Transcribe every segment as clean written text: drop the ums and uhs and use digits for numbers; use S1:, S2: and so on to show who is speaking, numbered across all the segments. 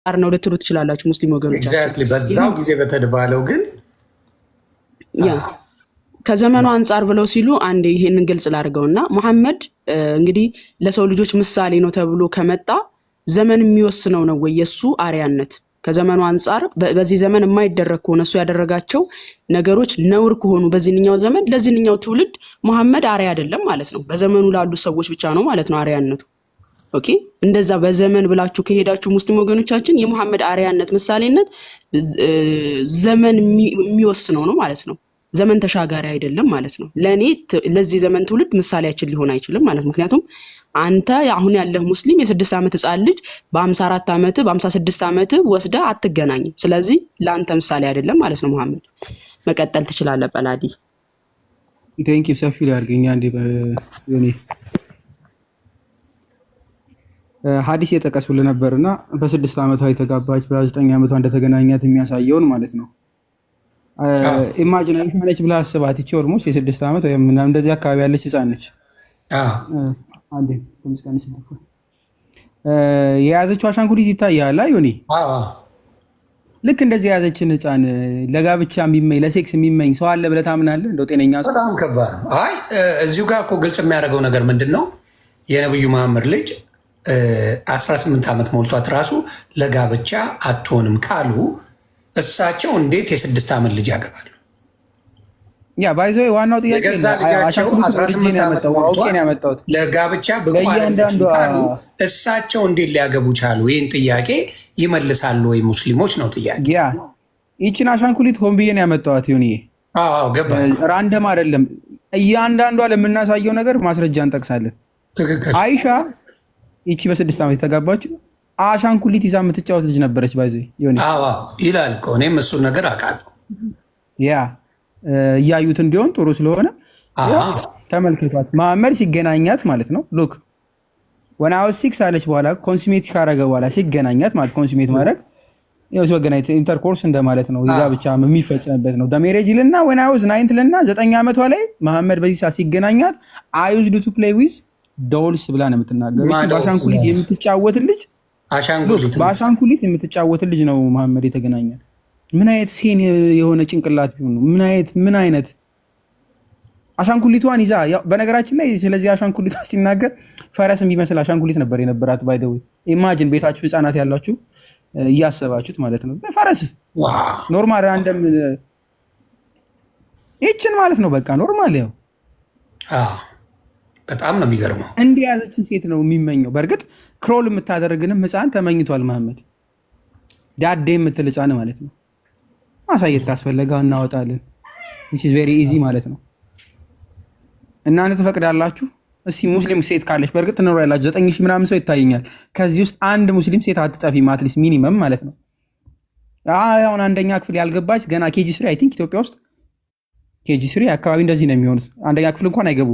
S1: አንጻር ነው ልትሉ ትችላላችሁ ሙስሊም ወገኖቻችን።
S2: ኤግዛክትሊ በዛው ጊዜ በተደባለው ግን
S1: ከዘመኑ አንጻር ብለው ሲሉ አንድ ይሄንን ግልጽ ላድርገውና መሐመድ እንግዲህ ለሰው ልጆች ምሳሌ ነው ተብሎ ከመጣ ዘመን የሚወስነው ነው ወይ የሱ አርያነት? ከዘመኑ አንጻር በዚህ ዘመን የማይደረግ ከሆነ እሱ ያደረጋቸው ነገሮች ነውር ከሆኑ በዚህኛው ዘመን ለዚህኛው ትውልድ መሐመድ አርያ አይደለም ማለት ነው። በዘመኑ ላሉ ሰዎች ብቻ ነው ማለት ነው አርያነቱ። ኦኬ እንደዛ በዘመን ብላችሁ ከሄዳችሁ ሙስሊም ወገኖቻችን የመሐመድ አርያነት ምሳሌነት ዘመን የሚወስነው ነው ማለት ነው። ዘመን ተሻጋሪ አይደለም ማለት ነው። ለኔ ለዚህ ዘመን ትውልድ ምሳሌያችን ሊሆን አይችልም ማለት ነው። ምክንያቱም አንተ አሁን ያለህ ሙስሊም የ6 ዓመት ህፃን ልጅ በ54 ዓመት በ56 ዓመት ወስደ አትገናኝም። ስለዚህ ለአንተ ምሳሌ አይደለም ማለት ነው። መሐመድ መቀጠል ትችላለህ። ጳላዲ
S3: ቴንክ ዩ ሰፊ ያርገኛ እንዴ በኔ ሐዲስ የጠቀሱልህ ነበርና በ6 ዓመቷ የተጋባች በ9 ዓመቷ እንደተገናኛት የሚያሳየውን ማለት ነው። ኢማጂን አይነች ብላ አስባት። እቺ ኦልሞስት የ6 ዓመት ወይ ምናምን እንደዚህ አካባቢ ያለች ህፃን ነች። አንዴ ተመስገን ሲልኩ የያዘችው አሻንጉሊት ይታያል አይዮኒ። ልክ እንደዚህ የያዘችን ህፃን ለጋብቻ የሚመኝ ለሴክስ የሚመኝ ሰው አለ ብለህ ታምናለህ? እንደው ጤነኛ ሰው
S2: በጣም ከባድ ነው። አይ እዚሁ ጋር እኮ ግልጽ የሚያደርገው ነገር ምንድነው? የነብዩ መሐመድ ልጅ 18 ዓመት ሞልቷት ራሱ ለጋብቻ አትሆንም ካሉ እሳቸው እንዴት የ6 ዓመት ልጅ ያገባሉ?
S3: ያ ባይዘው ዋናው ጥያቄ
S2: ገዛ ልጃቸው 18 ዓመት ሞልቷት ለጋብቻ ብቁ አይደለችም ካሉ እሳቸው እንዴት ሊያገቡ ቻሉ? ይህን ጥያቄ ይመልሳሉ ወይ ሙስሊሞች ነው ጥያቄ።
S3: ያ ይችን አሻንጉሊት ሆን ብዬ ነው ያመጣኋት። ይሁን
S2: ገባ
S3: ራንደም አይደለም። እያንዳንዷ ለምናሳየው ነገር ማስረጃ እንጠቅሳለን። አይሻ ይቺ በ6 ዓመት የተጋባችው አሻንጉሊት ይዛ የምትጫወት ልጅ ነበረች። ባይዘ
S2: ይላል እኮ እኔም እሱን ነገር አውቃለሁ።
S3: ያ እያዩት እንዲሆን ጥሩ ስለሆነ ተመልክቷት መሐመድ ሲገናኛት ማለት ነው። ሉክ ወና አውስ 6 አለች በኋላ ኮንሱሜት ካረገ በኋላ ሲገናኛት ማለት ኮንሱሜት ማድረግ ያው ሲገናኝት ኢንተርኮርስ እንደማለት ነው። ይዛ ብቻ የሚፈጸምበት ነው። ዳሜሬጅ ልና ወና አውስ 9 ልና 9 ዓመቷ ላይ መሐመድ በዚህ ሰዓት ሲገናኛት አይ ዩዝድ ቱ ፕሌይ ዊዝ ዶልስ ብላ ነው የምትናገረው። በአሻንጉሊት የምትጫወት ልጅ በአሻንጉሊት የምትጫወት ልጅ ነው መሐመድ የተገናኛት። ምን አይነት ሴን የሆነ ጭንቅላት ቢሆን ነው? ምን አይነት አሻንጉሊቷን ይዛ በነገራችን ላይ ስለዚህ አሻንጉሊቷ ሲናገር ፈረስ የሚመስል አሻንጉሊት ነበር የነበራት። ባይ ዘ ወይ ኢማጂን ቤታችሁ ህፃናት ያላችሁ እያሰባችሁት ማለት ነው። ፈረስ ኖርማል ራንደም ይችን ማለት ነው። በቃ ኖርማል ያው
S2: በጣም ነው የሚገርመው።
S3: እንዲህ ያዘችን ሴት ነው የሚመኘው። በእርግጥ ክሮል የምታደርግንም ህፃን ተመኝቷል መሐመድ። ዳዴ የምትል ህፃን ማለት ነው። ማሳየት ካስፈለገ እናወጣለን። which is very easy ማለት ነው። እናንተ ትፈቅዳላችሁ? እስኪ ሙስሊም ሴት ካለች በእርግጥ ትኖር ያላችሁ 9000 ምናምን ሰው ይታየኛል። ከዚህ ውስጥ አንድ ሙስሊም ሴት አትጠፊም፣ አትሊስት ሚኒመም ማለት ነው። አሁን አንደኛ ክፍል ያልገባች ገና ኬጂ 3 አይ ቲንክ ኢትዮጵያ ውስጥ ኬጂ 3 አካባቢ እንደዚህ ነው የሚሆኑት። አንደኛ ክፍል እንኳን አይገቡ።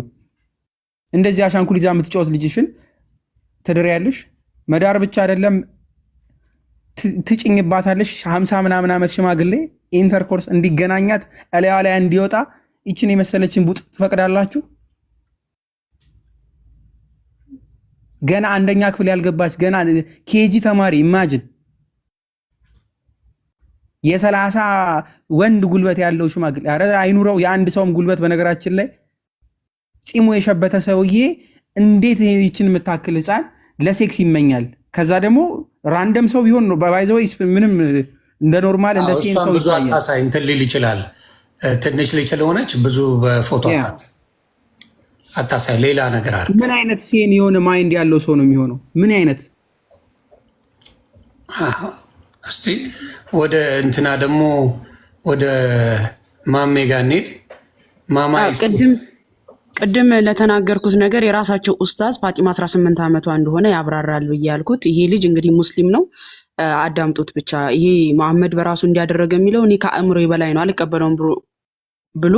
S3: እንደዚህ አሻንጉሊት ይዛ የምትጫወት ልጅሽን ትድሪያለሽ። መዳር ብቻ አይደለም ትጭኝባታለሽ። 50 ምናምን ዓመት ሽማግሌ ኢንተርኮርስ እንዲገናኛት እላዋ ላይ እንዲወጣ ይችን የመሰለችን ቡጥ ትፈቅዳላችሁ? ገና አንደኛ ክፍል ያልገባች ገና ኬጂ ተማሪ ኢማጂን የ30 ወንድ ጉልበት ያለው ሽማግሌ ኧረ አይኑረው የአንድ ሰውም ጉልበት በነገራችን ላይ ፂሙ የሸበተ ሰውዬ እንዴት ይችን የምታክል ህፃን ለሴክስ ይመኛል? ከዛ ደግሞ ራንደም ሰው ቢሆን ነው ባይዘው ምንም እንደ ኖርማል እንደ ሴን ሰው
S2: ብዙ አታሳይ እንትን ሊል ይችላል። ትንሽ ልጅ ስለሆነች ብዙ በፎቶ አታሳይ። ሌላ ነገር አለ።
S3: ምን አይነት ሴን የሆነ ማይንድ ያለው ሰው ነው የሚሆነው? ምን አይነት
S2: እስቲ ወደ እንትና ደግሞ ወደ ማሜ ጋር እንሂድ። ማማ
S1: ቅድም ለተናገርኩት ነገር የራሳቸው ኡስታዝ ፋጢማ 18 ዓመቷ እንደሆነ ያብራራል ብዬ ያልኩት ይሄ ልጅ እንግዲህ ሙስሊም ነው። አዳምጡት ብቻ። ይሄ መሐመድ በራሱ እንዲያደረገ የሚለው እኔ ከአእምሮ በላይ ነው አልቀበለውም ብሎ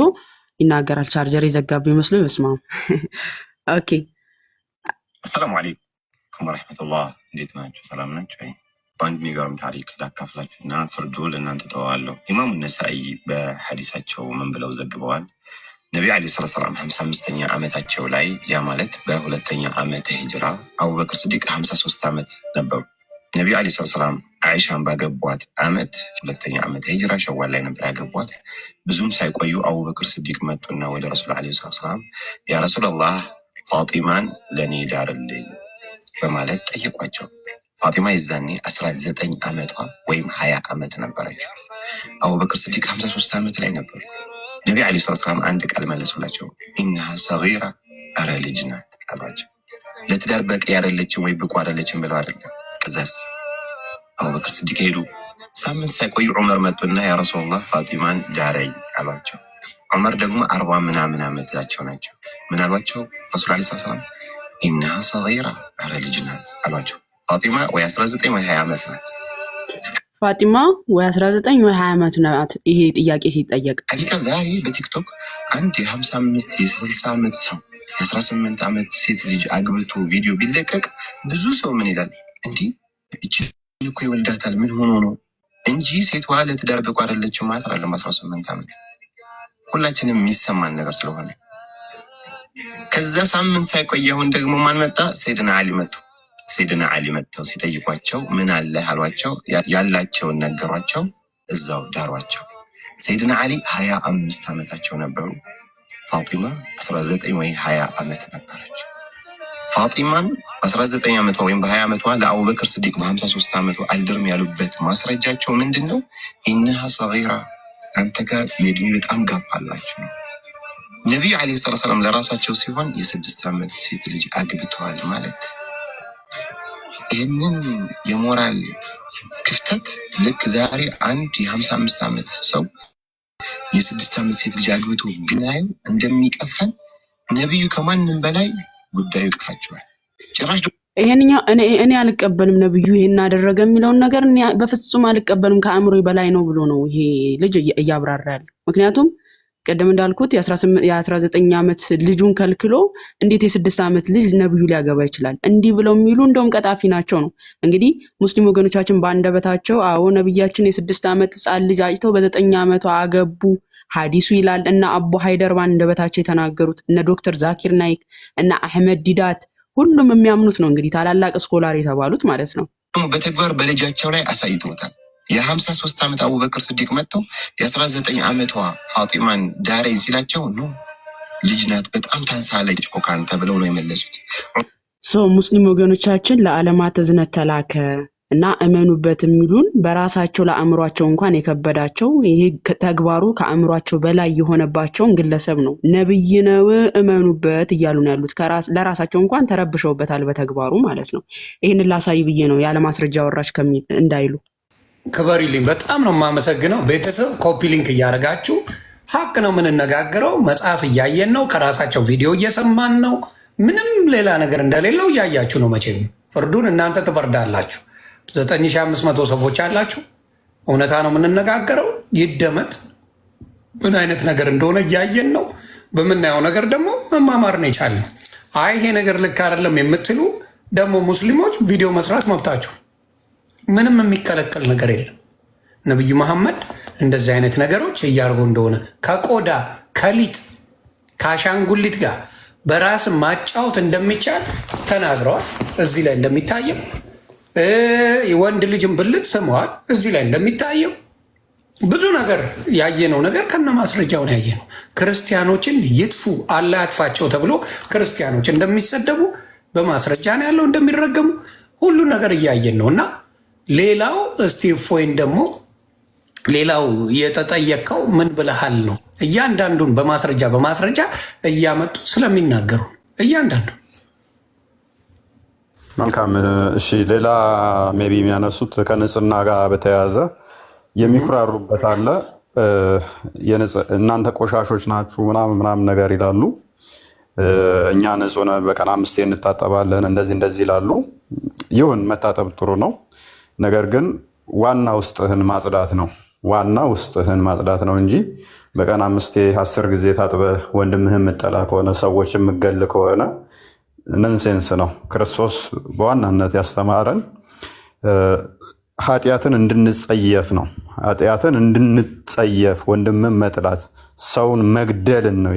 S1: ይናገራል። ቻርጀር የዘጋብ ይመስለው ይመስማም። ኦኬ
S4: አሰላሙ አለይኩም ወራህመቱላህ። እንዴት ናችሁ? ሰላም ናችሁ? በአንድ የሚገርም ታሪክ ላካፍላችሁና ፍርዱ ለእናንተ ተዋለሁ። ኢማሙ ነሳኢ በሐዲሳቸው ምን ብለው ዘግበዋል? ነቢ ዓለይሂ ሰላም 55ኛ ዓመታቸው ላይ ያ ማለት በሁለተኛ ዓመተ ሂጅራ አቡበክር ስዲቅ 53 ዓመት ነበሩ። ነቢዩ ዓለይሂ ሰላም አይሻን ባገቧት አመት ሁለተኛ ዓመት ሂጅራ ሸዋል ላይ ነበር ያገቧት። ብዙም ሳይቆዩ አቡበክር ስዲቅ መጡና ወደ ረሱል ዓለይሂ ሰላም ያ ረሱላላህ ፋጢማን ለእኔ ዳርልኝ በማለት ጠየቋቸው። ፋጢማ የዛኔ 19 ዓመቷ ወይም 20 ዓመት ነበረች። አቡበክር ስዲቅ 53 ዓመት ላይ ነበሩ። ነቢ ዓለይሂ ሰላም አንድ ቃል መለሱላቸው። ኢነሃ ሰጊራ፣ አረ ልጅ ናት አሏቸው። ለትዳር በቂ አይደለችም ወይ ብቁ አይደለችም ብለው አይደለም። ከዛስ አቡበክር ስዲቅ ሄዱ። ሳምንት ሳይቆዩ ዑመር መጡና ያ ረሱላህ ፋጢማን ዳረኝ አሏቸው። ዑመር ደግሞ 40 ምናምን ዓመታቸው ናቸው። ምን አሏቸው? ረሱል ዓለይሂ ሰላም ኢነሃ ሰጊራ፣ አረ ልጅ ናት አሏቸው። ፋጢማ ወይ 19 ወይ 20 ዓመት ናት።
S1: ፋጢማ ወይ 19 ወይ 20 ዓመት ናት። ይሄ ጥያቄ ሲጠየቅ
S4: ሐቂቃ ዛሬ በቲክቶክ አንድ የ55 የ60 ዓመት ሰው የ18 ዓመት ሴት ልጅ አግብቶ ቪዲዮ ቢለቀቅ ብዙ ሰው ምን ይላል? እንዲህ እቺ እኮ ይወልዳታል ምን ሆኖ ነው እንጂ ሴቷ ለትዳር ብቁ አይደለችም ማለት አይደለም። 18 ዓመት ሁላችንም የሚሰማን ነገር ስለሆነ ከዛ ሳምንት ሳይቆይ አሁን ደግሞ ማን መጣ? ሰይድና አሊ መጡ። ሰይድና አሊ መጥተው ሲጠይቋቸው ምን አለ አሏቸው። ያላቸውን ነገሯቸው። እዛው ዳሯቸው። ሰይድና አሊ 25 ዓመታቸው ነበሩ። ፋጢማ 19 ወይ 20 ዓመት ነበረች። ፋጢማን በ19 ዓመቷ ወይም በ20 ዓመቷ ለአቡበክር ስዲቅ በ53 ዓመቷ አልድርም ያሉበት ማስረጃቸው ምንድን ነው? ኢነሃ ሰጊራ፣ አንተ ጋር የዕድሜ በጣም ጋፕ አላቸው። ነቢዩ ዓለይሂ ሰላም ለራሳቸው ሲሆን የ6 ዓመት ሴት ልጅ አግብተዋል ማለት ይህንን የሞራል ክፍተት ልክ ዛሬ አንድ የ55 ዓመት ሰው የ6 ዓመት ሴት ልጅ አግብቶ ብናየው እንደሚቀፈን ነቢዩ ከማንም በላይ ጉዳዩ ይቅፋቸዋል። ጭራሽ
S1: ይሄንኛው እኔ አልቀበልም። ነብዩ ይሄን አደረገ የሚለውን ነገር እኔ በፍጹም አልቀበልም። ከአእምሮ በላይ ነው ብሎ ነው ይሄ ልጅ እያብራራ ያለው። ምክንያቱም ቀደም እንዳልኩት የ19 ዓመት ልጁን ከልክሎ እንዴት የ6 ዓመት ልጅ ነብዩ ሊያገባ ይችላል? እንዲህ ብለው የሚሉ እንደውም ቀጣፊ ናቸው ነው። እንግዲህ ሙስሊም ወገኖቻችን በአንደበታቸው አዎ ነብያችን የ6 ዓመት ህፃን ልጅ አጭተው በ9 ዓመቷ አገቡ ሐዲሱ ይላል እና አቡ ሃይደር በአንደበታቸው የተናገሩት እነ ዶክተር ዛኪር ናይክ እና አህመድ ዲዳት ሁሉም የሚያምኑት ነው። እንግዲህ ታላላቅ ስኮላር የተባሉት ማለት ነው።
S4: በተግባር በልጃቸው ላይ አሳይተውታል። የ53 ዓመት አቡበክር ስዲቅ መጥተው የ19 ዓመቷ ፋጢማን ዳረኝ ሲላቸው ነው ልጅ ናት በጣም ታንሳለች እኮ ካንተ ብለው ነው የመለሱት።
S1: ሙስሊም ወገኖቻችን ለዓለማት እዝነት ተላከ እና እመኑበት የሚሉን በራሳቸው ለአእምሯቸው እንኳን የከበዳቸው ይሄ ተግባሩ ከአእምሯቸው በላይ የሆነባቸውን ግለሰብ ነው ነብይ ነው እመኑበት እያሉ ነው ያሉት። ለራሳቸው እንኳን ተረብሸውበታል በተግባሩ ማለት ነው። ይሄንን ላሳይ ብዬ ነው ያለ ማስረጃ ወራሽ ከሚል እንዳይሉ።
S2: ክበሪልኝ። በጣም ነው የማመሰግነው። ቤተሰብ ኮፒ ሊንክ እያደረጋችሁ ሀቅ ነው የምንነጋገረው። መጽሐፍ እያየን ነው፣ ከራሳቸው ቪዲዮ እየሰማን ነው። ምንም ሌላ ነገር እንደሌለው እያያችሁ ነው። መቼም ፍርዱን እናንተ ትፈርዳላችሁ። 9500 ሰዎች አላችሁ። እውነታ ነው የምንነጋገረው። ይደመጥ። ምን አይነት ነገር እንደሆነ እያየን ነው። በምናየው ነገር ደግሞ መማማር ነው የቻልነው። አይ ይሄ ነገር ልክ አይደለም የምትሉ ደግሞ ሙስሊሞች ቪዲዮ መስራት መብታችሁ፣ ምንም የሚከለከል ነገር የለም። ነቢዩ መሐመድ እንደዚህ አይነት ነገሮች እያርጉ እንደሆነ ከቆዳ ከሊጥ ከአሻንጉሊት ጋር በራስ ማጫወት እንደሚቻል ተናግረዋል። እዚህ ላይ እንደሚታየው የወንድ ልጅን ብልት ስመዋል። እዚህ ላይ እንደሚታየው ብዙ ነገር ያየነው ነገር ከነ ማስረጃውን ያየነው። ክርስቲያኖችን ይጥፉ አላህ ያጥፋቸው ተብሎ ክርስቲያኖች እንደሚሰደቡ በማስረጃ ነው ያለው፣ እንደሚረገሙ ሁሉ ነገር እያየን ነው። እና ሌላው እስቲ እፎይን ደግሞ ሌላው የተጠየቀው ምን ብለሃል ነው። እያንዳንዱን በማስረጃ እያመጡ ስለሚናገሩ እያንዳንዱ
S5: መልካም። እሺ ሌላ ሜቢ የሚያነሱት ከንጽህና ጋር በተያያዘ የሚኩራሩበት አለ። እናንተ ቆሻሾች ናችሁ ምናምን ነገር ይላሉ። እኛ ንጹህ ነን፣ በቀን 5 እንታጠባለን፣ እንደዚህ ይላሉ። ይሁን መታጠብ ጥሩ ነው። ነገር ግን ዋና ውስጥህን ማጽዳት ነው እንጂ በቀን 5 10 ጊዜ ታጥበህ ወንድምህን የምጠላ ከሆነ ሰዎች የምገል ከሆነ ነንሴንስ ነው። ክርስቶስ በዋናነት ያስተማረን ኃጢአትን እንድንጸየፍ ነው። ኃጢአትን እንድንጸየፍ ወንድምን መጥላት፣ ሰውን መግደልን ነው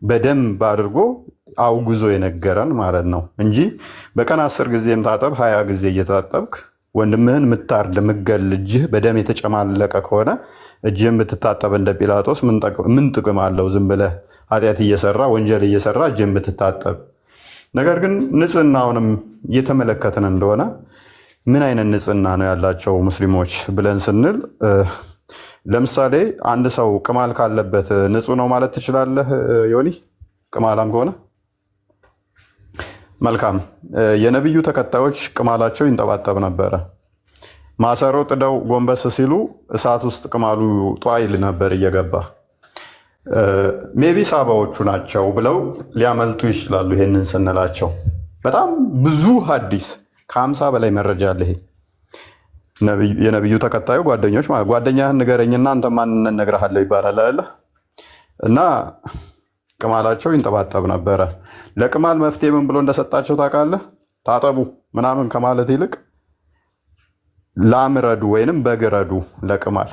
S5: በደንብ አድርጎ አውግዞ የነገረን ማለት ነው እንጂ በቀን 10 ጊዜም ታጠብ 20 ጊዜ እየታጠብክ ወንድምህን ምታርድ ምገል እጅህ በደም የተጨማለቀ ከሆነ እጅህን ብትታጠብ እንደ ጲላጦስ ምን ጥቅም አለው? ዝም ብለህ ኃጢአት እየሰራ ወንጀል እየሰራ እጅህን ብትታጠብ። ነገር ግን ንጽህናውንም እየተመለከትን እንደሆነ ምን አይነት ንጽህና ነው ያላቸው ሙስሊሞች ብለን ስንል ለምሳሌ አንድ ሰው ቅማል ካለበት ንጹህ ነው ማለት ትችላለህ ዮኒ? ቅማላም ከሆነ መልካም። የነቢዩ ተከታዮች ቅማላቸው ይንጠባጠብ ነበረ። ማሰሮ ጥደው ጎንበስ ሲሉ እሳት ውስጥ ቅማሉ ጧ ይል ነበር እየገባ። ሜቢ ሳባዎቹ ናቸው ብለው ሊያመልጡ ይችላሉ። ይሄንን ስንላቸው በጣም ብዙ ሐዲስ ከ50 በላይ መረጃ አለ። ይሄ የነቢዩ ተከታዩ ጓደኞች ማለት ጓደኛህን ንገረኝና አንተ ማንነት እነግርሃለሁ ይባላል አይደለ? እና ቅማላቸው ይንጠባጠብ ነበረ። ለቅማል መፍትሄ ምን ብሎ እንደሰጣቸው ታውቃለህ? ታጠቡ ምናምን ከማለት ይልቅ ላም ረዱ ወይንም በግ ረዱ ለቅማል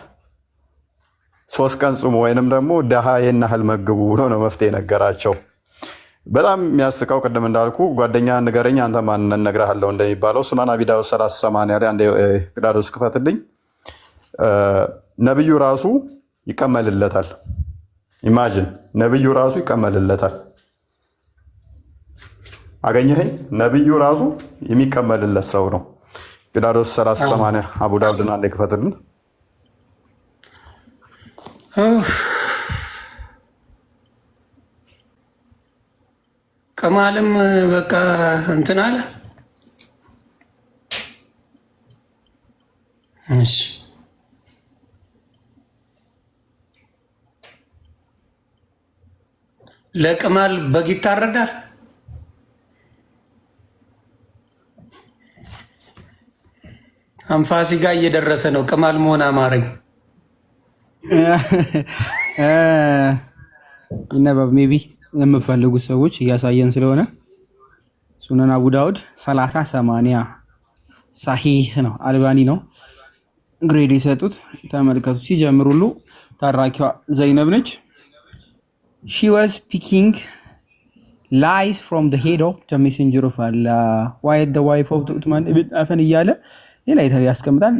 S5: 3 ቀን ጽሙ ወይንም ደግሞ ደሃ ይህን ያህል መግቡ ብሎ ነው መፍትሄ ነገራቸው። በጣም የሚያስቀው ቅድም እንዳልኩ ጓደኛህን ንገረኝ አንተ ማንነት እነግርሃለሁ እንደሚባለው ሱናን አቢ ዳውድ 3080 ላይ አንድ ቅዳዶስ ክፈትልኝ። ነብዩ ራሱ ይቀመልለታል። ኢማጂን ነብዩ ራሱ ይቀመልለታል። አገኘኸኝ? ነብዩ ራሱ የሚቀመልለት ሰው ነው። ቅዳዶስ 3080 አቡ ዳውድና አንዴ ክፈትልን።
S2: ቅማልም በቃ እንትን አለ። እሺ ለቅማል በግ ይታረዳል። አንፋሲ ጋር እየደረሰ ነው። ቅማል መሆን አማረኝ።
S3: ይነበብ ሜቢ የምፈልጉት ሰዎች እያሳየን ስለሆነ ሱነን አቡ ዳውድ 3080 ሳሂህ ነው። አልባኒ ነው ግሬድ የሰጡት። ተመልከቱ። ሲጀምሩሉ ታራኪዋ ዘይነብ ነች። she was speaking lies from the head of the messenger of Allah why the wife of Uthman ibn Affan እያለ ሌላ ያስቀምጣል።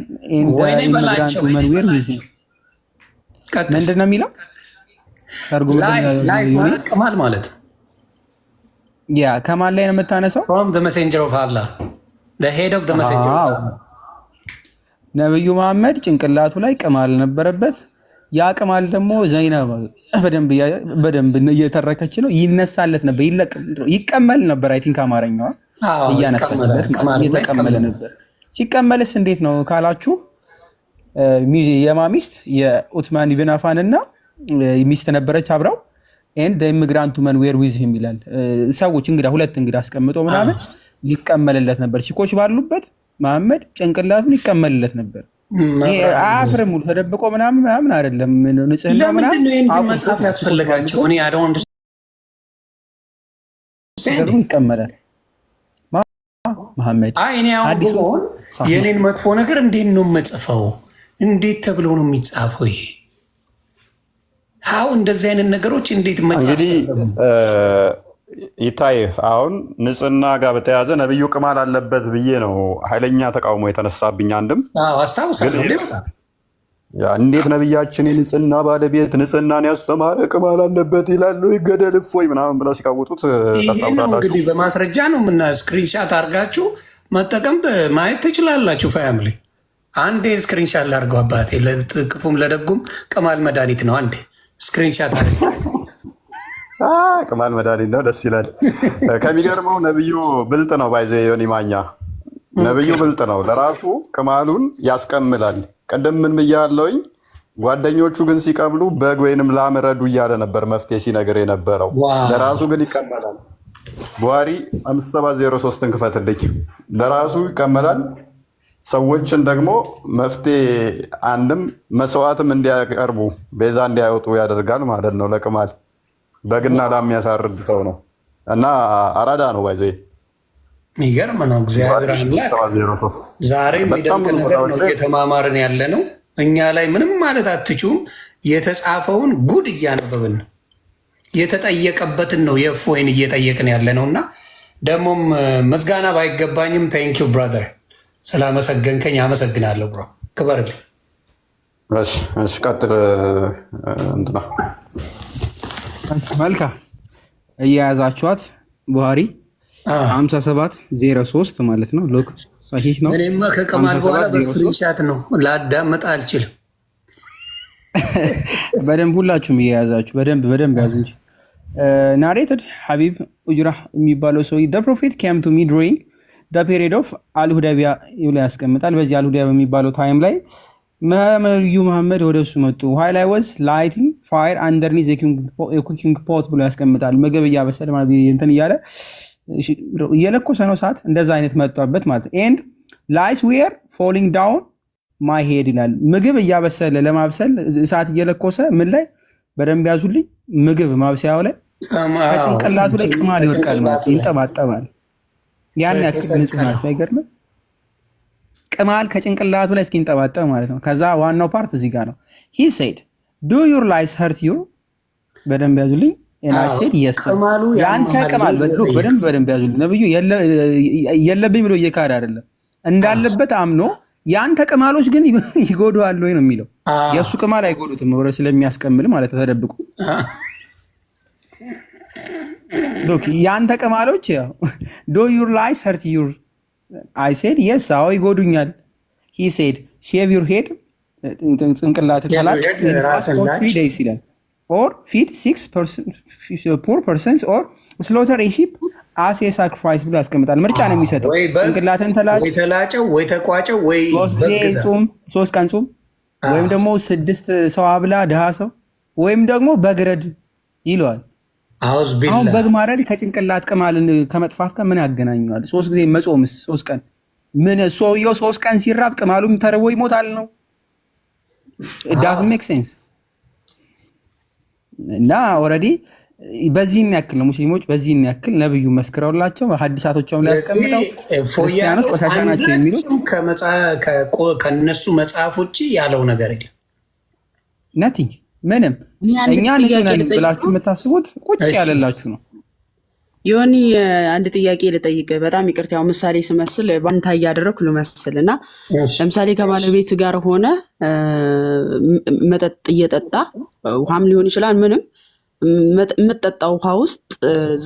S3: ምንድን ነው የሚለው?
S2: ላይስ ማለት ቅማል ማለት
S3: ያ ከማን ላይ ነው የምታነሳው?
S2: from the messenger of Allah the head of the messenger of Allah።
S3: ነብዩ መሐመድ ጭንቅላቱ ላይ ቅማል ነበረበት። ያ ቅማል ደግሞ ዘይነብ በደንብ እየተረከች ነው። ይነሳለት ነበር፣ ይቀመል ነበር። አይ ቲንክ አማርኛዋ እያነሳችለት እየተቀመለ ነበር። ሲቀመልስ እንዴት ነው ካላችሁ የማሚስት የኡትማን ኢብን አፋን እና ሚስት ነበረች አብረው ኤንድ ዘ ኢሚግራንት መን ዌር ዊዝ ሂም ይላል። ሰዎች እንግዳ ሁለት እንግዳ አስቀምጦ ምናምን ይቀመልለት ነበር። ቺኮች ባሉበት መሐመድ ጭንቅላቱን ይቀመልለት ነበር። አፍርም ሙሉ ተደብቆ ምናምን አይደለም። ንጽህና ምናምን
S2: መጽሐፍ ያስፈልጋቸው እኔ አዶን አንደርስታንድ
S3: ይቀመላል መሐመድ።
S2: አይ እኔ አሁን የኔን መጥፎ ነገር እንዴት ነው የምጽፈው? እንዴት ተብሎ ነው የሚጻፈው? ይሄ እንደዚህ አይነት ነገሮች እንዴት መጻፍ?
S5: እንግዲህ ይታይ አሁን ንጽህና ጋር በተያያዘ ነብዩ ቅማል አለበት ብዬ ነው ኃይለኛ ተቃውሞ የተነሳብኝ። አንድም
S2: አስታውሳለሁ
S5: እንዴት ነብያችን የንጽህና ባለቤት ንጽህናን ያስተማረ ቅማል አለበት ይላሉ ይገደል እፎይ ምናምን ብለው ሲቃወጡት ታስታውሳላችሁ።
S2: እንግዲህ በማስረጃ ነው እና ስክሪንሻት አድርጋችሁ መጠቀም ማየት ትችላላችሁ። ፋሚሊ አንዴ ስክሪንሻት ላድርገው አባቴ፣ ለክፉም ለደጉም ቅማል መድኃኒት ነው። አንዴ ስክሪንሻት አድርገው
S5: ቅማል መድኃኒት ነው። ደስ ይላል። ከሚገርመው ነብዩ ብልጥ ነው። ባይዘ ዮኒ ማኛ ነብዩ ብልጥ ነው። ለራሱ ቅማሉን ያስቀምላል። ቅድም ምን ብያለሁኝ? ጓደኞቹ ግን ሲቀብሉ በግ ወይንም ላም ረዱ እያለ ነበር መፍትሄ ሲነግር የነበረው። ለራሱ ግን ይቀመላል። ቡሃሪ 5703ን ክፈትልኝ። ለራሱ ይቀመላል። ሰዎችን ደግሞ መፍትሄ አንድም መስዋዕትም እንዲያቀርቡ ቤዛ እንዲያወጡ ያደርጋል ማለት ነው። ለቅማል በግና ላም የሚያሳርድ ሰው ነው እና አራዳ ነው። ባይዘ
S2: የሚገርም ነው። እግዚአብሔር አምላክ ዛሬ የሚደንቅ ነገር ነው እየተማማርን ያለ ነው። እኛ ላይ ምንም ማለት አትችሉም። የተጻፈውን ጉድ እያነበብን የተጠየቀበትን ነው የእፎይን እየጠየቅን ያለ ነው እና ደግሞም ምስጋና ባይገባኝም ቴንኪው ብራዘር ስላመሰገንከኝ አመሰግናለሁ ብሮ፣ ክበርልኝ።
S5: እሺ ቀጥል እንትና
S3: መልካም እየያዛችኋት ቡሃሪ 5703 ማለት ነው። ሎክ ሰሂህ ነው።
S2: እኔማ ከቀማል በኋላ በስክሪንሻት ነው ላዳመጥ አልችልም።
S3: በደንብ ሁላችሁም እየያዛችሁ በደንብ ያዙ እንጂ ናሬትድ ሐቢብ ኡጅራህ የሚባለው ሰው the prophet came to me during the period of አልሁዳቢያ ላይ ያስቀምጣል። በዚህ አልሁዳቢያ በሚባለው ታይም ላይ ነብዩ መሐመድ ወደ እሱ መጡ። while I was lighting fire underneath a cooking pot ብሎ ያስቀምጣል። ምግብ እያበሰለ ማለት እንትን እያለ እየለኮሰ ነው ሰዓት እንደዛ አይነት መጣበት ማለት ነው። and lights were falling down my head ይላል። ምግብ እያበሰለ ለማብሰል ሰዓት እየለኮሰ ምን ላይ በደንብ ያዙልኝ፣ ምግብ ማብሰያው ላይ ከጭንቅላቱ ላይ ቅማል ይወድቃል ማለት ይንጠባጠባል። ያን ያክል ንጹህ ናቸው። አይገርምም? ቅማል ከጭንቅላቱ ላይ እስኪንጠባጠብ ማለት ነው። ከዛ ዋናው ፓርት እዚህ ጋር ነው። he said do your lies hurt you በደንብ ያዙልኝ and I said yes ያንተ ቅማል በደንብ ያዙልኝ። ነብዩ የለብኝ ብሎ እየካደ አይደለም እንዳለበት አምኖ ያንተ ቅማሎች ግን ይጎዱዋል ወይ ነው የሚለው። የሱ ቅማል አይጎዱትም ወረ ስለሚያስቀምል ማለት ተደብቁ ሎክ ያንተ ቅማሎች do your lies hurt you I said yes አዎ ይጎዱኛል። he said shave your head ጭንቅላት ተላጭ for 3 days ይላል or feed 6 poor persons or slaughter a sheep as a sacrifice ብሎ ያስቀምጣል። ምርጫ ነው የሚሰጠው። ጭንቅላትን ተላጭ ወይ
S2: ተላጨው ወይ ተቋጨው ወይ
S3: 3 ቀን ጾም ወይም ደግሞ 6 ሰው አብላ ድሃ ሰው ወይም ደግሞ በግረድ ይለዋል። አሁን በግ ማረድ ከጭንቅላት ቅማልን ከመጥፋት ጋር ምን ያገናኘዋል? 3 ጊዜ መጾምስ 3 ቀን ምን ሰውየው 3 ቀን ሲራብ ቅማሉም ተርቦ ይሞታል ነው? it doesn't make sense። እና ኦሬዲ በዚህ ያክል ነው ሙስሊሞች በዚህ ያክል ነብዩ መስክረውላቸው ሐዲሳቶቻቸው ላይ ያስቀምጠው ክርስቲያኖች ቆሻሻ ናቸው የሚሉት
S2: ከነሱ መጽሐፍ ውጪ ያለው ነገር የለም።
S3: nothing ምንም እኛ ነን ብላችሁ የምታስቡት ቁጭ ያለላችሁ ነው።
S1: ዮኒ አንድ ጥያቄ ልጠይቅ። በጣም ይቅርታ ያው ምሳሌ ስመስል ባንታ እያደረኩ ልመስልና ለምሳሌ ከባለቤት ጋር ሆነ መጠጥ እየጠጣ ውሃም ሊሆን ይችላል ምንም የምትጠጣው ውሃ ውስጥ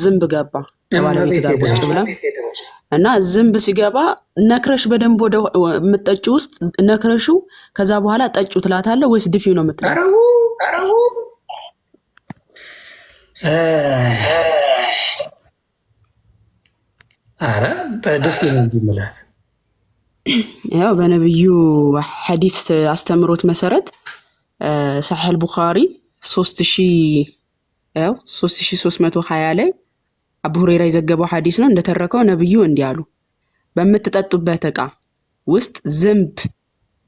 S1: ዝንብ ገባ ከባለቤት ጋር ቁጭ ብለን እና ዝንብ ሲገባ ነክረሽ በደንብ ወደ የምትጠጪው ውስጥ ነክረሽው ከዛ በኋላ ጠጪው ትላታለህ ወይስ ድፊው ነው የምትለው?
S2: አረ በድፊው ነው እንዲምላት
S1: ያው በነብዩ ሐዲስ አስተምሮት መሰረት ሰሒህ ቡኻሪ 3320 ላይ አቡ ሁረይራ የዘገበው ሐዲስ ነው። እንደተረከው ነብዩ እንዲህ አሉ፣ በምትጠጡበት ዕቃ ውስጥ ዝንብ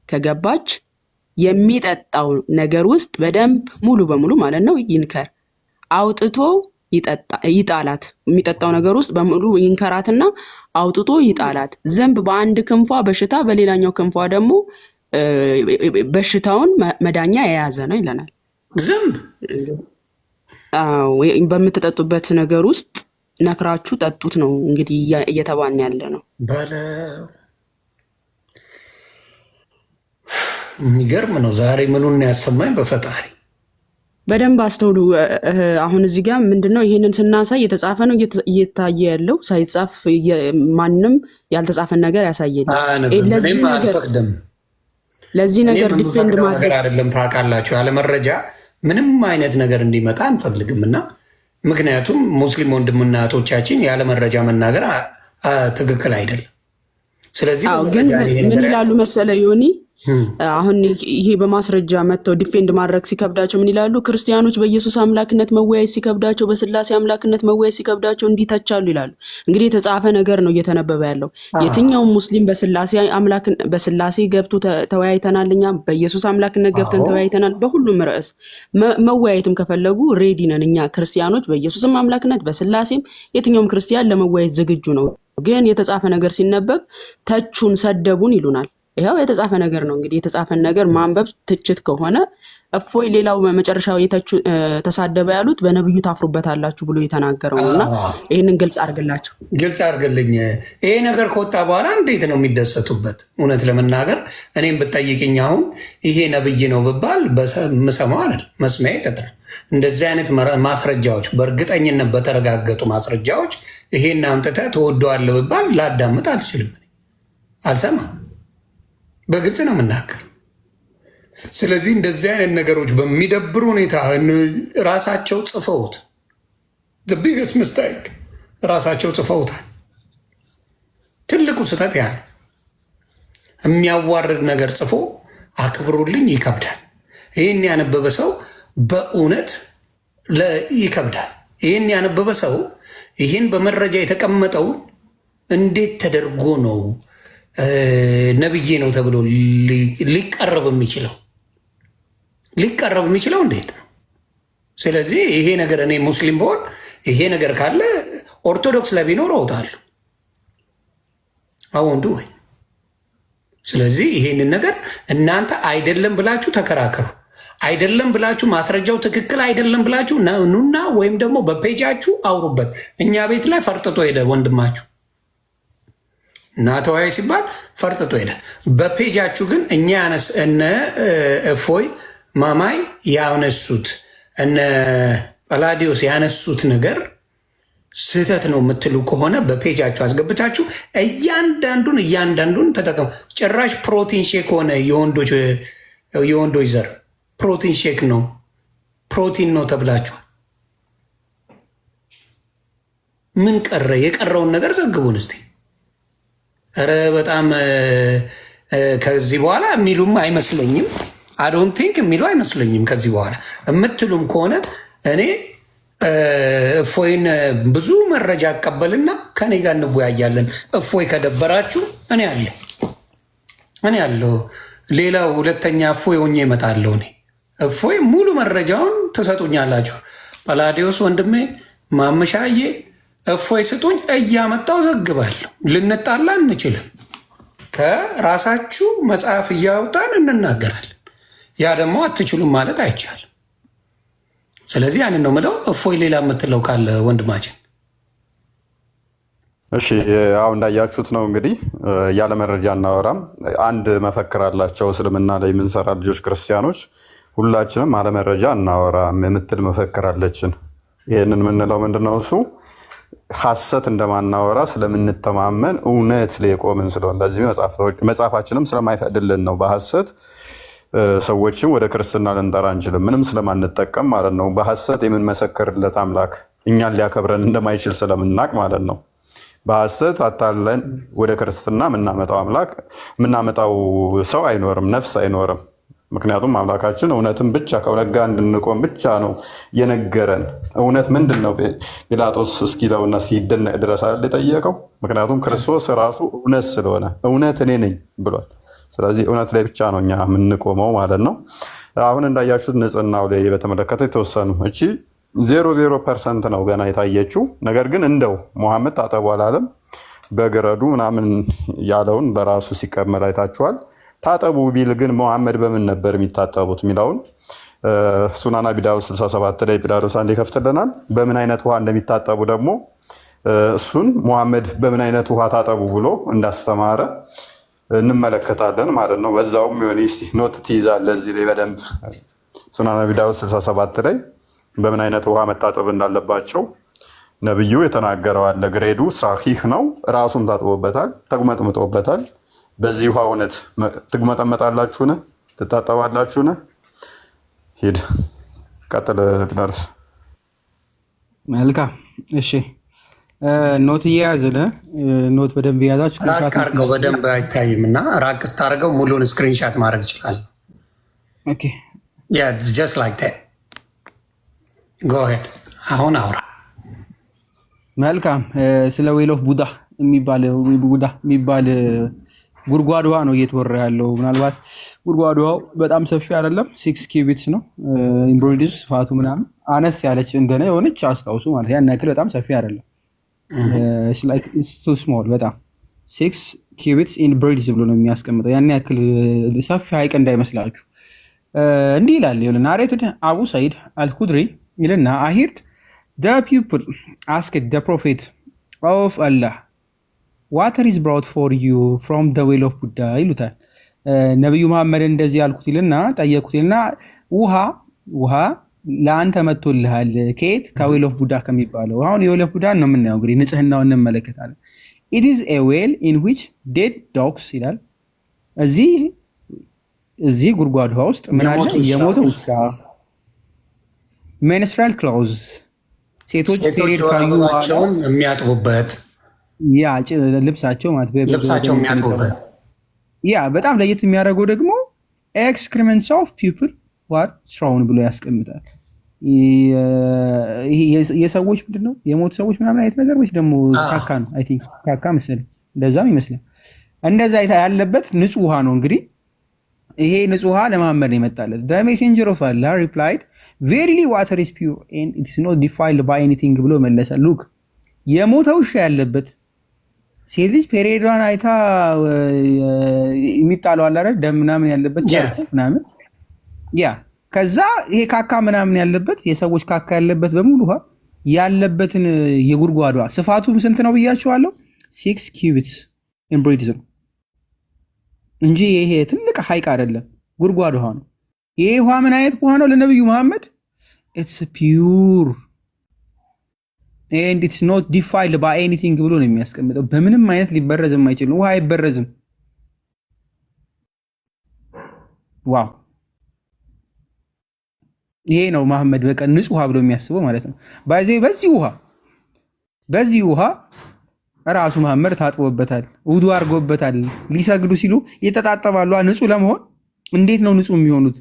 S1: ከገባች የሚጠጣው ነገር ውስጥ በደንብ ሙሉ በሙሉ ማለት ነው ይንከር፣ አውጥቶ ይጣላት። የሚጠጣው ነገር ውስጥ በሙሉ ይንከራትና አውጥቶ ይጣላት። ዝንብ በአንድ ክንፏ በሽታ በሌላኛው ክንፏ ደግሞ በሽታውን መዳኛ የያዘ ነው ይለናል።
S2: ዝንብ
S1: በምትጠጡበት ነገር ውስጥ ነክራችሁ ጠጡት ነው እንግዲህ እየተባልን ያለ ነው።
S2: የሚገርም ነው። ዛሬ ምኑን ያሰማኝ በፈጣሪ
S1: በደንብ አስተውሉ። አሁን እዚህ ጋር ምንድነው ይሄንን ስናሳይ የተጻፈ ነው እየታየ ያለው ሳይጻፍ ማንንም ያልተጻፈን ነገር ያሳየናል። ለዚህ ነገር ዲፌንድ ማድረግ
S2: አይደለም ታውቃላችሁ። ያለ መረጃ ምንም አይነት ነገር እንዲመጣ አንፈልግምና ምክንያቱም ሙስሊም ወንድምና እህቶቻችን ያለ መረጃ መናገር ትክክል አይደለም። ስለዚህ
S1: ግን ምን ይላሉ መሰለ ዮኒ አሁን ይሄ በማስረጃ መተው ዲፌንድ ማድረግ ሲከብዳቸው ምን ይላሉ? ክርስቲያኖች በኢየሱስ አምላክነት መወያየት ሲከብዳቸው፣ በስላሴ አምላክነት መወያየት ሲከብዳቸው እንዲተቻሉ ይላሉ። እንግዲህ የተጻፈ ነገር ነው እየተነበበ ያለው። የትኛውም ሙስሊም በስላሴ ገብቶ ተወያይተናል፣ እኛ በኢየሱስ አምላክነት ገብተን ተወያይተናል። በሁሉም ርዕስ መወያየትም ከፈለጉ ሬዲ ነን እኛ ክርስቲያኖች በኢየሱስም አምላክነት በስላሴም የትኛውም ክርስቲያን ለመወያየት ዝግጁ ነው። ግን የተጻፈ ነገር ሲነበብ ተቹን፣ ሰደቡን ይሉናል። ይኸው የተጻፈ ነገር ነው። እንግዲህ የተጻፈን ነገር ማንበብ ትችት ከሆነ እፎይ ሌላው መጨረሻው ተሳደበ ያሉት በነብዩ ታፍሩበታላችሁ ብሎ የተናገረው ነውና ይሄንን ግልጽ አድርግላቸው።
S2: ግልጽ አድርግልኝ። ይሄ ነገር ከወጣ በኋላ እንዴት ነው የሚደሰቱበት? እውነት ለመናገር እኔም ብጠይቅኝ አሁን ይሄ ነብይ ነው ብባል ምሰማው አይደል መስሚያ ይጠጥ ነው። እንደዚህ አይነት ማስረጃዎች በእርግጠኝነት በተረጋገጡ ማስረጃዎች ይሄን አምጥተህ ትወደዋለህ ብባል ላዳምጥ አልችልም፣ አልሰማም። በግልጽ ነው የምናገር። ስለዚህ እንደዚህ አይነት ነገሮች በሚደብር ሁኔታ ራሳቸው ጽፈውት ቢገስ ምስታይክ ራሳቸው ጽፈውታል። ትልቁ ስህተት ያ የሚያዋርድ ነገር ጽፎ አክብሩልኝ ይከብዳል። ይህን ያነበበ ሰው በእውነት ይከብዳል። ይህን ያነበበ ሰው ይህን በመረጃ የተቀመጠው እንዴት ተደርጎ ነው ነብዬ ነው ተብሎ ሊቀረብ የሚችለው? ሊቀረብ የሚችለው እንዴት ነው? ስለዚህ ይሄ ነገር እኔ ሙስሊም ብሆን ይሄ ነገር ካለ ኦርቶዶክስ ላይ ቢኖር እወጣለሁ አወንዱ ወይ። ስለዚህ ይሄንን ነገር እናንተ አይደለም ብላችሁ ተከራከሩ። አይደለም ብላችሁ ማስረጃው ትክክል አይደለም ብላችሁ ኑና ወይም ደግሞ በፔጃችሁ አውሩበት። እኛ ቤት ላይ ፈርጥጦ ሄደ ወንድማችሁ እና ተወያይ ሲባል ፈርጥጦ ሄደ። በፔጃችሁ ግን እኛ እነ እፎይ ማማይ ያነሱት እነ ጳላዲዮስ ያነሱት ነገር ስህተት ነው የምትሉ ከሆነ በፔጃችሁ አስገብታችሁ እያንዳንዱን ተጠቀሙ። ጭራሽ ፕሮቲን ሼክ ሆነ የወንዶች ዘር ፕሮቲን ሼክ ነው ፕሮቲን ነው ተብላችኋል። ምን ቀረ? የቀረውን ነገር ዘግቡን እስቲ። ኧረ በጣም ከዚህ በኋላ የሚሉም አይመስለኝም። አዶንት ቲንክ የሚሉ አይመስለኝም። ከዚህ በኋላ የምትሉም ከሆነ እኔ እፎይን ብዙ መረጃ አቀበልና ከኔ ጋር እንወያያለን። እፎይ ከደበራችሁ እኔ አለሁ። ሌላው ሁለተኛ እፎይ ሆኜ እመጣለሁ። እኔ እፎይ ሙሉ መረጃውን ትሰጡኛላችሁ። ጳላዲዮስ ወንድሜ፣ ማምሻዬ እፎይ ስጡኝ፣ እያመጣው ዘግባለሁ። ልንጣላ እንችልም። ከራሳችሁ መጽሐፍ እያወጣን እንናገራለን። ያ ደግሞ አትችሉም ማለት አይቻልም። ስለዚህ ያንን ነው ምለው። እፎይ ሌላ የምትለው ካለ ወንድማችን።
S5: እሺ ያው እንዳያችሁት ነው እንግዲህ ያለ መረጃ እናወራም። አንድ መፈክር አላቸው እስልምና ላይ የምንሰራ ልጆች ክርስቲያኖች፣ ሁላችንም አለ መረጃ እናወራም የምትል መፈክር አለችን። ይህንን የምንለው ምንድነው? እሱ ሐሰት እንደማናወራ ስለምንተማመን እውነት ላይ የቆምን ስለሆነ እንደዚህ መጽሐፋችንም ስለማይፈቅድልን ነው። በሐሰት ሰዎችን ወደ ክርስትና ልንጠራ አንችልም፣ ምንም ስለማንጠቀም ማለት ነው። በሐሰት የምንመሰክርለት አምላክ እኛን ሊያከብረን እንደማይችል ስለምናቅ ማለት ነው። በሐሰት አታለን ወደ ክርስትና የምናመጣው ሰው አይኖርም፣ ነፍስ አይኖርም። ምክንያቱም አምላካችን እውነትን ብቻ ከእውነት ጋር እንድንቆም ብቻ ነው የነገረን። እውነት ምንድን ነው ጲላጦስ እስኪለውና ሲደነቅ ድረስ የጠየቀው። ምክንያቱም ክርስቶስ ራሱ እውነት ስለሆነ እውነት እኔ ነኝ ብሏል። ስለዚህ እውነት ላይ ብቻ ነው እኛ የምንቆመው ማለት ነው። አሁን እንዳያችሁት ንጽህናው ላይ በተመለከተ የተወሰኑ እቺ 0% ነው ገና የታየችው ነገር ግን እንደው ሙሐመድ ታጠቡ አላለም። በግረዱ ምናምን ያለውን በራሱ ሲቀመጥ አይታችኋል። ታጠቡ ቢል ግን ሙሐመድ በምን ነበር የሚታጠቡት የሚለውን ሱናን አቢ ዳውድ 67 ላይ ጲላጦስ አንዴ ይከፍትልናል። በምን አይነት ውሃ እንደሚታጠቡ ደግሞ እሱን ሙሐመድ በምን አይነት ውሃ ታጠቡ ብሎ እንዳስተማረ እንመለከታለን ማለት ነው። በዛውም የሆነ ኖት ትይዛለህ እዚህ ላይ በደንብ ሱናን አቢ ዳውድ 67 ላይ በምን አይነት ውሃ መታጠብ እንዳለባቸው ነብዩ የተናገረው አለ። ግሬዱ ሳሂህ ነው። ራሱም ታጥቦበታል፣ ተጉመጥምጦበታል። በዚህ ውሃ እውነት ትጉመጠመጣላችሁን? ትታጠባላችሁን? ሂድ ቀጥል ፒላጦስ።
S3: መልካም እሺ። ኖት እየያዝን ኖት በደንብ የያዛችሁ
S2: ራቅ አድርገው፣ በደንብ አይታይም እና ራቅ ስታደርገው ሙሉን ስክሪንሻት ማድረግ ይችላል።
S3: ኦኬ
S2: ያ ጀስት ላይክ ዳት ጎ ሄድ። አሁን አውራ።
S3: መልካም። ስለ ዌል ኦፍ ቡዳ የሚባል ጉድጓድ ውሃ ነው እየተወራ ያለው። ምናልባት ጉድጓድ ውሃው በጣም ሰፊ አይደለም፣ 6 ኪዩቢትስ ነው። ኢምብሮይድስ ፋቱ ምናምን አነስ ያለች እንደነ የሆነች አስታውሱ ማለት ያን ያክል በጣም ሰፊ አይደለም። ስሞል በጣም 6 ኪዩቢትስ ኢን ብሪድስ ብሎ ነው የሚያስቀምጠው። ያን ያክል ሰፊ ሐይቅ እንዳይመስላችሁ። እንዲህ ይላል ይኸውልህ ናሬትድ አቡ ሰይድ አልኩድሪ ይልና አሂርድ the people asked the prophet of Allah water is brought for you from the well of Buddha ይሉታል። ነብዩ መሐመድ እንደዚህ ያልኩት ይልና ጠየቁት ይልና ውሃ ለአንተ መጥቶልሃል ከየት? ከዌል ኦፍ ቡዳ ከሚባለው። አሁን የዌል ኦፍ ቡዳ ነው የምናየው። እንግዲህ ንጽህናውን እንመለከታለን። it is a well in which dead dogs ይላል። እዚህ ጉድጓድ ውሃ ውስጥ ምን አለ? የሞተ ውሻ፣ menstrual clothes ሴቶች ፔሪድ ካዩ
S2: ዋቸውን የሚያጥቡበት
S3: ያ ልብሳቸው ማለት
S2: ልብሳቸው የሚያጥቡበት
S3: ያ በጣም ለየት የሚያደርገው ደግሞ excrements of people what thrown ብሎ ያስቀምጣል። የሰዎች ምንድን ነው የሞቱ ሰዎች ምናምን አይነት ነገር ወይስ ደግሞ ካካ ነው? አይ ቲንክ ካካ መሰለኝ፣ እንደዛም ይመስላል። እንደዛ ያለበት ንጹህ ውሃ ነው። እንግዲህ ይሄ ንጹህ ውሃ ለመሐመድ ነው የመጣለት። the messenger of Allah replied verily water is pure and it is not defiled by anything ብሎ መለሰ። ሉክ የሞተ ውሻ ያለበት ሴት ልጅ ፔሪዮዷን አይታ የሚጣለው አለ አይደል? ደም ምናምን ያለበት ምናምን ያ ከዛ ይሄ ካካ ምናምን ያለበት የሰዎች ካካ ያለበት በሙሉ ውሃ ያለበትን የጉድጓዷ ስፋቱ ስንት ነው ብያችኋለሁ? 6 ኪዩቢትስ in Buddhism እንጂ ይሄ ትልቅ ሐይቅ አይደለም፣ ጉድጓድ ውሃ ነው። ይሄ ውሃ ምን አይነት ውሃ ነው? ለነብዩ መሐመድ it's pure and it's not defiled by anything ብሎ ነው የሚያስቀምጠው። በምንም አይነት ሊበረዝ የማይችል ውሃ አይበረዝም። ዋው! ይሄ ነው መሐመድ በቃ ንጹህ ውሃ ብሎ የሚያስበው ማለት ነው። በዚህ ውሃ ራሱ መሐመድ ታጥቦበታል፣ ውዱ አድርጎበታል። ሊሰግዱ ሲሉ ይተጣጠባሉ ንጹህ ለመሆን። እንዴት ነው ንጹህ የሚሆኑት?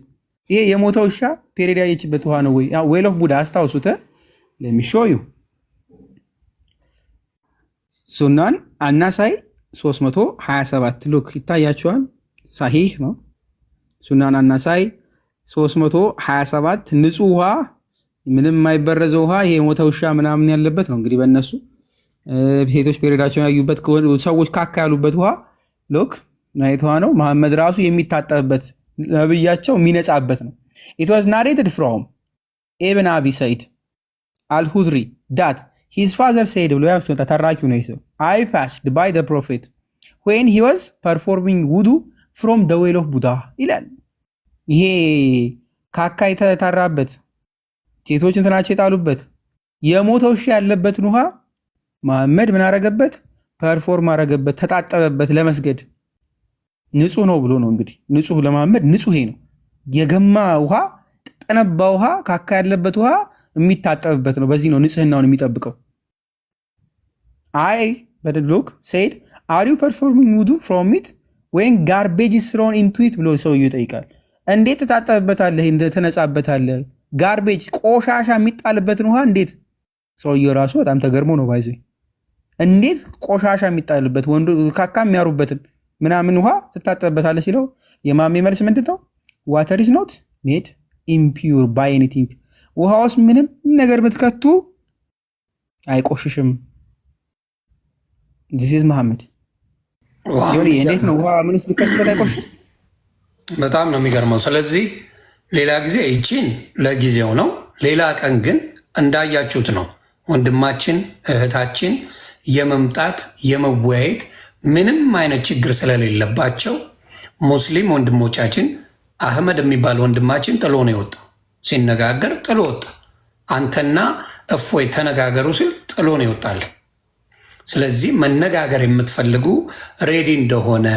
S3: ይሄ የሞተ ውሻ ፔሪድ ያየችበት ውሃ ነው ወይ? ዌል ኦፍ ቡዳ አስታውሱት። ለሚሾዩ ሱናን አናሳይ 327 ሉክ ይታያቸዋል። ሳሂህ ነው። ሱናን አናሳይ 327 ንጹህ ውሃ፣ ምንም የማይበረዘው ውሃ፣ ይሄ የሞተ ውሻ ምናምን ያለበት ነው። እንግዲህ በእነሱ ሴቶች ፔሪዳቸውን ያዩበት ሰዎች ካካ ያሉበት ውሃ ሎክ ናይት ውሃ ነው። መሐመድ ራሱ የሚታጠብበት ነብያቸው የሚነጻበት ነው። it was narrated from Ibn Abi Said al-Khudri that his father said ብሎ ያስወጣ ተራኪው ነው ይሰው I passed by the prophet when he was performing wudu from the well of Buddha ይላል። ይሄ ካካ የተታራበት ሴቶች እንትናቸው የጣሉበት የሞተ ውሻ ያለበትን ውሃ መሐመድ ምን አረገበት? ፐርፎርም አረገበት፣ ተጣጠበበት ለመስገድ። ንጹህ ነው ብሎ ነው እንግዲህ። ንጹህ ለመሐመድ ንጹህ ነው። የገማ ውሃ፣ ጠነባ ውሃ፣ ካካ ያለበት ውሃ የሚታጠብበት ነው። በዚህ ነው ንጽህናውን የሚጠብቀው። አይ በደሎክ said are you performing wudu from it when garbage is thrown into it ብሎ ሰውየው ይጠይቃል። እንዴት ተጣጠብበታለህ? እንዴት ተነጻበታለህ? ጋርቤጅ ቆሻሻ የሚጣልበትን ውሃ እንዴት? ሰውየው ራሱ በጣም ተገርሞ ነው ባይዘ እንዴት ቆሻሻ የሚጣልበት ወንዱ ካካ የሚያሩበትን ምናምን ውሃ ትታጠብበታለህ ሲለው የማሜ መልስ ምንድነው? water is not made impure by anything ውሃ ውስጥ ምንም ነገር ብትከቱ አይቆሽሽም። this is መሐመድ ዮኒ እንዴት ነው ውሃ ምን ውስጥ ብትከቱ አይቆሽሽም?
S2: በጣም ነው የሚገርመው። ስለዚህ ሌላ ጊዜ ይቺን ለጊዜው ነው፣ ሌላ ቀን ግን እንዳያችሁት ነው ወንድማችን እህታችን የመምጣት የመወያየት ምንም አይነት ችግር ስለሌለባቸው ሙስሊም ወንድሞቻችን አህመድ የሚባል ወንድማችን ጥሎ ነው የወጣው። ሲነጋገር ጥሎ ወጣ። አንተና እፎይ ተነጋገሩ ሲል ጥሎ ነው ይወጣል። ስለዚህ መነጋገር የምትፈልጉ ሬዲ እንደሆነ